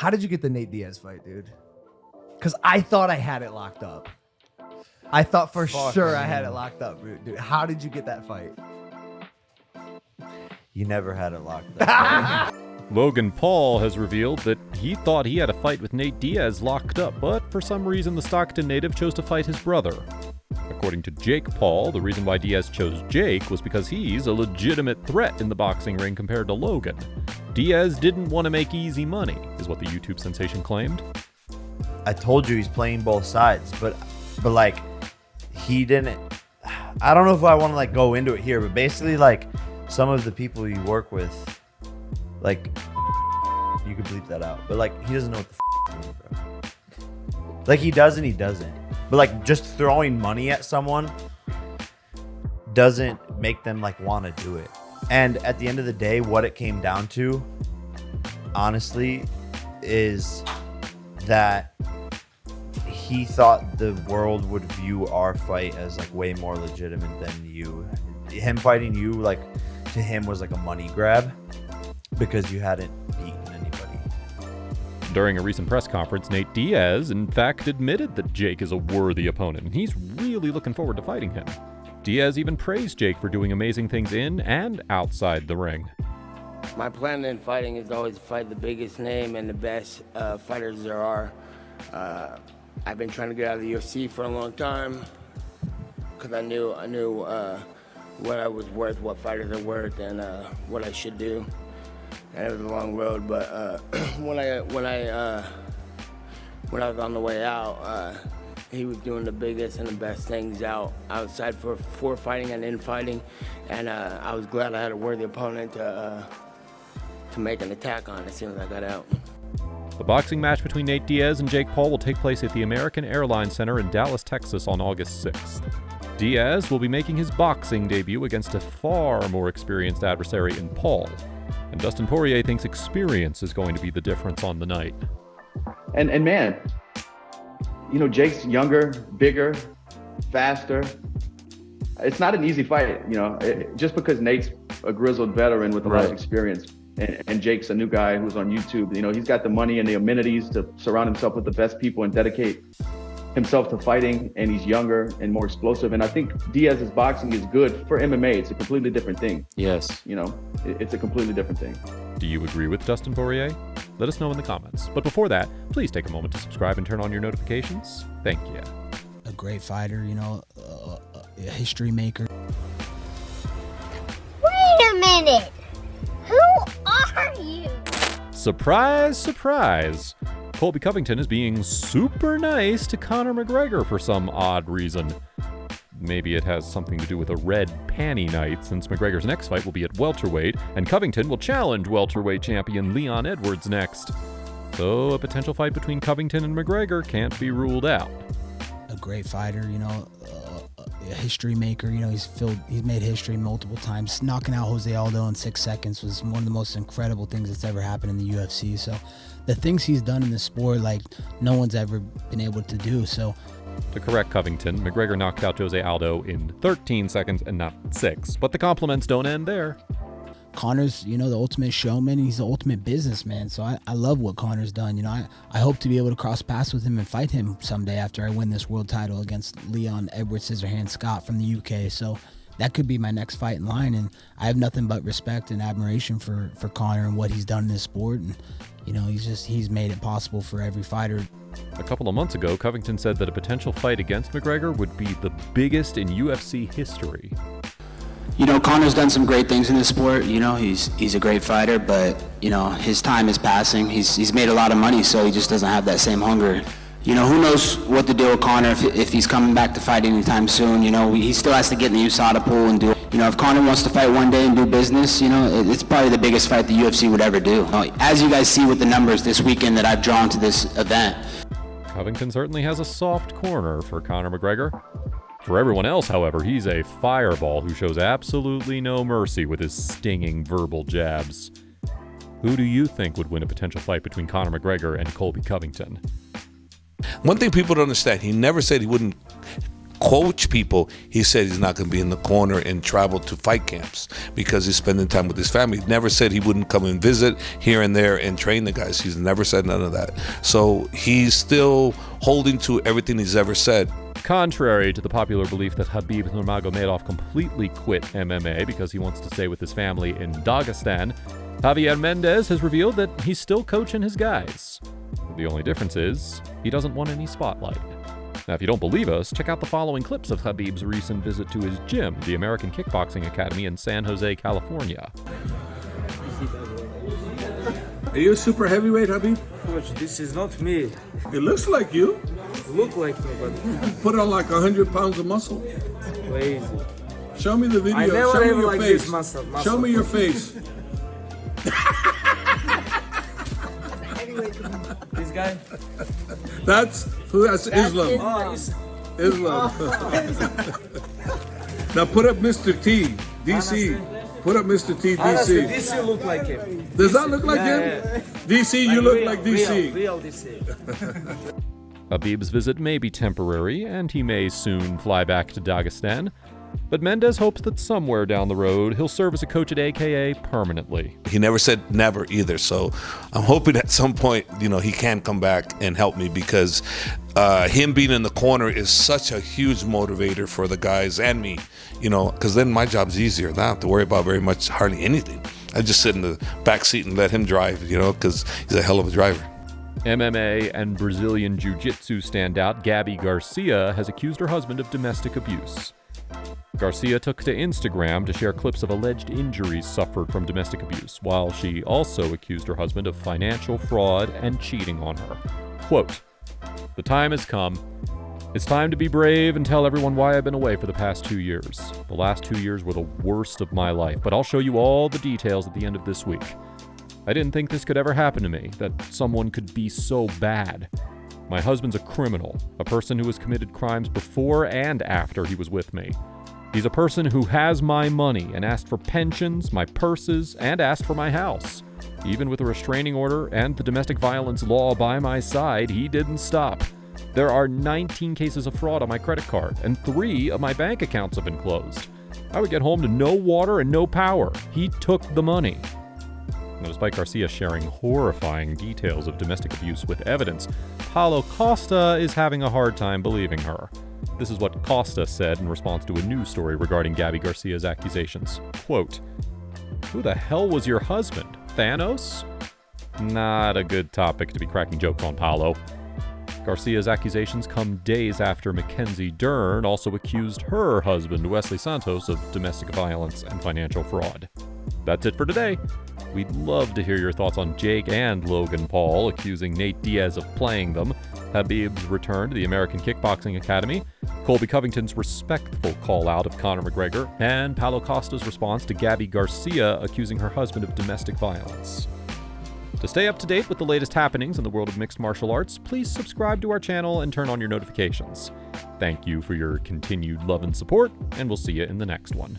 How did you get the Nate Diaz fight, dude? Because I thought I had it locked up. I thought for sure I had it locked up, dude. How did you get that fight? You never had it locked up. Logan Paul has revealed that he thought he had a fight with Nate Diaz locked up, but for some reason the Stockton native chose to fight his brother. According to Jake Paul, the reason why Diaz chose Jake was because he's a legitimate threat in the boxing ring compared to Logan. Diaz didn't want to make easy money, is what the YouTube sensation claimed. I told you he's playing both sides, but like he didn't. I don't know if I want to like go into it here, but basically like some of the people you work with, like you could bleep that out, but like he doesn't know what the he's doing, bro. Like he does and he doesn't. But like just throwing money at someone doesn't make them like want to do it. And at the end of the day, what it came down to, honestly, is that he thought the world would view our fight as like way more legitimate than you. Him fighting you, like to him, was like a money grab because you hadn't beaten anybody. During a recent press conference, Nate Diaz, in fact, admitted that Jake is a worthy opponent, and he's really looking forward to fighting him. Diaz even praised Jake for doing amazing things in and outside the ring. My plan in fighting is always to fight the biggest name and the best fighters there are. I've been trying to get out of the UFC for a long time because I knew what I was worth, what fighters are worth, and what I should do. And it was a long road, but when I was on the way out, he was doing the biggest and the best things outside for fighting and in fighting, and I was glad I had a worthy opponent to make an attack on as soon as I got out. The boxing match between Nate Diaz and Jake Paul will take place at the American Airlines Center in Dallas, Texas on August 6th. Diaz will be making his boxing debut against a far more experienced adversary in Paul. And Dustin Poirier thinks experience is going to be the difference on the night. And man, you know, Jake's younger, bigger, faster. It's not an easy fight, you know, just because Nate's a grizzled veteran with a lot of experience and Jake's a new guy who's on YouTube. You know, he's got the money and the amenities to surround himself with the best people and dedicate himself to fighting, and he's younger and more explosive. And I think Diaz's boxing is good for MMA. It's a completely different thing. Yes. You know, it's a completely different thing. Do you agree with Dustin Poirier? Let us know in the comments. But before that, please take a moment to subscribe and turn on your notifications. Thank you. A great fighter, you know, a history maker. Wait a minute! Who are you? Surprise, surprise! Colby Covington is being super nice to Conor McGregor for some odd reason. Maybe it has something to do with a red panty night, since McGregor's next fight will be at welterweight, and Covington will challenge welterweight champion Leon Edwards next. So a potential fight between Covington and McGregor can't be ruled out. A great fighter, you know, a history maker. You know, he's made history multiple times. Knocking out Jose Aldo in 6 seconds was one of the most incredible things that's ever happened in the UFC. So the things he's done in the sport, like no one's ever been able to do. So to correct Covington, McGregor knocked out Jose Aldo in 13 seconds and not 6. But the compliments don't end there. Conor's, you know, the ultimate showman. He's the ultimate businessman. So I love what Conor's done. You know, I hope to be able to cross paths with him and fight him someday after I win this world title against Leon Edwards Scissorhands Scott from the UK. So that could be my next fight in line. And I have nothing but respect and admiration for Conor and what he's done in this sport. And, you know, he's made it possible for every fighter. A couple of months ago, Covington said that a potential fight against McGregor would be the biggest in UFC history. You know, Conor's done some great things in this sport. You know, he's a great fighter, but, you know, his time is passing. He's made a lot of money, so he just doesn't have that same hunger. You know, who knows what to do with Conor if he's coming back to fight anytime soon. You know, he still has to get in the USADA pool and do it. You know, if Conor wants to fight one day and do business, you know, it's probably the biggest fight the UFC would ever do. As you guys see with the numbers this weekend that I've drawn to this event. Covington certainly has a soft corner for Conor McGregor. For everyone else, however, he's a fireball who shows absolutely no mercy with his stinging verbal jabs. Who do you think would win a potential fight between Conor McGregor and Colby Covington? One thing people don't understand, he never said he wouldn't coach people, he said he's not going to be in the corner and travel to fight camps because he's spending time with his family. He never said he wouldn't come and visit here and there and train the guys. He's never said none of that. So he's still holding to everything he's ever said. Contrary to the popular belief that Khabib Nurmagomedov completely quit MMA because he wants to stay with his family in Dagestan, Javier Mendez has revealed that he's still coaching his guys. The only difference is he doesn't want any spotlight. Now, if you don't believe us, check out the following clips of Khabib's recent visit to his gym, the American Kickboxing Academy in San Jose, California. Are you a super heavyweight, Khabib? Coach, this is not me. It looks like you. Look like me, but Put on like 100 pounds of muscle. crazy. Show me the video. I never Show me ever your like face. this muscle. Show me your face. This guy? That's Islam. Oh, it's Islam. Now put up Mr. T, DC. Put up Mr. T, honestly, DC. DC look like him. Does that look like him? Yeah. DC, you look like DC. Real DC. Khabib's visit may be temporary, and he may soon fly back to Dagestan, but Mendez hopes that somewhere down the road he'll serve as a coach at AKA permanently. He never said never either. So I'm hoping at some point, he can come back and help me because him being in the corner is such a huge motivator for the guys and me, because then my job's easier. I don't have to worry about hardly anything. I just sit in the back seat and let him drive, because he's a hell of a driver. MMA and Brazilian Jiu-Jitsu standout Gabi Garcia has accused her husband of domestic abuse. Garcia took to Instagram to share clips of alleged injuries suffered from domestic abuse, while she also accused her husband of financial fraud and cheating on her. Quote, "The time has come. It's time to be brave and tell everyone why I've been away for the past 2 years. The last 2 years were the worst of my life, but I'll show you all the details at the end of this week. I didn't think this could ever happen to me, that someone could be so bad. My husband's a criminal, a person who has committed crimes before and after he was with me. He's a person who has my money and asked for pensions, my purses, and asked for my house. Even with a restraining order and the domestic violence law by my side, he didn't stop. There are 19 cases of fraud on my credit card, and 3 of my bank accounts have been closed. I would get home to no water and no power. He took the money." Now, despite Garcia sharing horrifying details of domestic abuse with evidence, Paulo Costa is having a hard time believing her. This is what Costa said in response to a news story regarding Gabi Garcia's accusations. Quote, "Who the hell was your husband? Thanos?" Not a good topic to be cracking jokes on, Paulo. Garcia's accusations come days after Mackenzie Dern also accused her husband, Wesley Santos, of domestic violence and financial fraud. That's it for today. We'd love to hear your thoughts on Jake and Logan Paul accusing Nate Diaz of playing them, Khabib's return to the American Kickboxing Academy, Colby Covington's respectful call-out of Conor McGregor, and Paulo Costa's response to Gabi Garcia accusing her husband of domestic violence. To stay up to date with the latest happenings in the world of mixed martial arts, please subscribe to our channel and turn on your notifications. Thank you for your continued love and support, and we'll see you in the next one.